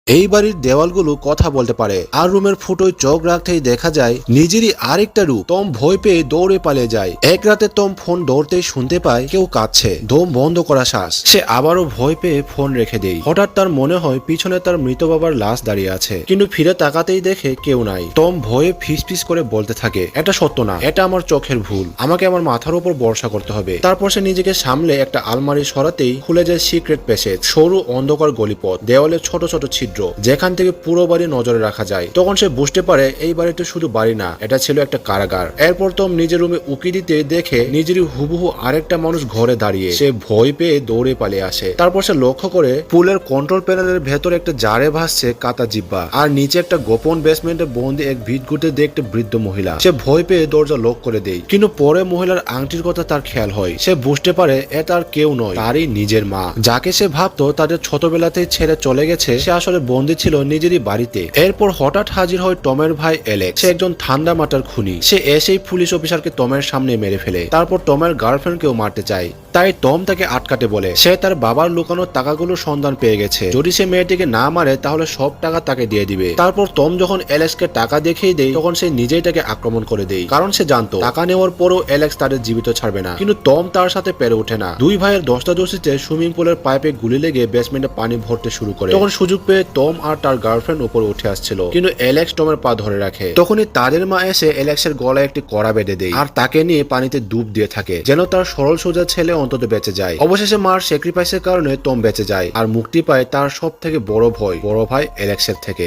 এই বাড়ির দেওয়ালগুলো কথা বলতে পারে আর রুমের ফুটোয় চোখ রাখতেই দেখা যায় নিজেরই আরেকটা রূপ। টম ভয় পেয়ে দৌড়ে পালিয়ে যায়। এক রাতে টম ফোন ধরতেই শুনতে পায় কেউ কাঁদছে। দম বন্ধ করা শ্বাস। সে আবারও ভয় পেয়ে ফোন রেখে দেয়। হঠাৎ তার মনে হয় পিছনে তার মৃত বাবার লাশ দাঁড়িয়ে আছে, কিন্তু ফিরে তাকাতেই দেখে কেউ নাই। টম ভয়ে ফিস করে বলতে থাকে, এটা সত্য না, এটা আমার চোখের ভুল, আমাকে আমার মাথার উপর ভরসা করতে হবে। তারপর সে নিজেকে সামলে একটা আলমারি সরাতেই খুলে যায় সিক্রেট প্যাসেজ। সরু অন্ধকার গলিপথ, দেওয়ালে ছোট ছোট ছিদ্র যেখান থেকে পুরো বাড়ি নজরে রাখা যায়। তখন সে বুঝতে পারে এই বাড়িটা শুধু বাড়ি না, এটা ছিল একটা কারাগার। এরপর টম নিজের রুমে উকি দিতে দেখে নিজেরই হুবহু আরেকটা মানুষ ঘরে দাঁড়িয়ে। সে ভয় পেয়ে দৌড়ে পালিয়ে আসে। তারপর সে লক্ষ্য করে পুলের কন্ট্রোল প্যানেলের ভেতরে একটা জারে ভাসছে কাটা জিব্বা, আর নিচে একটা গোপন বেসমেন্টে বন্দি এক ভিতগুটে দিয়ে একটা বৃদ্ধ মহিলা। সে ভয় পেয়ে দরজা লক করে দেয়, কিন্তু পরে মহিলার আংটির কথা তার খেয়াল হয়। সে বুঝতে পারে এ তার কেউ নয়, তারই নিজের মা, যাকে সে ভাবতো তাদের ছোটবেলাতেই ছেড়ে চলে গেছে। সে আসলে বন্দী ছিল নিজেরই বাড়িতে। এরপর হঠাৎ হাজির হয় টমের ভাই অ্যালেক্স। সে একজন ঠান্ডা মাথার খুনি। সে এসেই পুলিশ অফিসারকে টমের সামনে মেরে ফেলে। তারপর টমের গার্লফ্রেন্ডকেও মারতে চায়। তাই টম তাকে আটকাতে বলে। সে তার বাবার লুকানোর টাকাগুলোর সন্ধান পেয়ে গেছে। যদি সে মেয়েটিকে না মারে তাহলে সব টাকা তাকে দিয়ে দিবে। তারপর টম যখন অ্যালেক্সকে টাকা দেখিয়ে দেয় তখন সে নিজেই তাকে আক্রমণ করে দেয়, কারণ সে জানতো টাকা নেওয়ার পরও অ্যালেক্স তাদের জীবিত ছাড়বে না। কিন্তু টম তার সাথে পেরে ওঠে না। দুই ভাইয়ের দস্তাদস্তিতে সুইমিং পুলের পাইপে গুলি লেগে বেসমেন্টে পানি ভরতে শুরু করে। তখন সুযোগ পেয়ে টম আর তার গার্লফ্রেন্ড উপর উঠে আসছিল, কিন্তু অ্যালেক্স টমের পা ধরে রাখে। তখনই তাদের মা এসে অ্যালেক্সের গলায় একটি কড়া বেঁধে দেয় আর তাকে নিয়ে পানিতে ডুব দিয়ে থাকে, যেন তার সরল সোজা ছেলে অন্তত বেঁচে যায়। অবশেষে মার স্যাক্রিফাইসের কারণে টম বেঁচে যায় আর মুক্তি পায় তার সব থেকে বড় ভয়, বড় ভাই অ্যালেক্সের থেকে।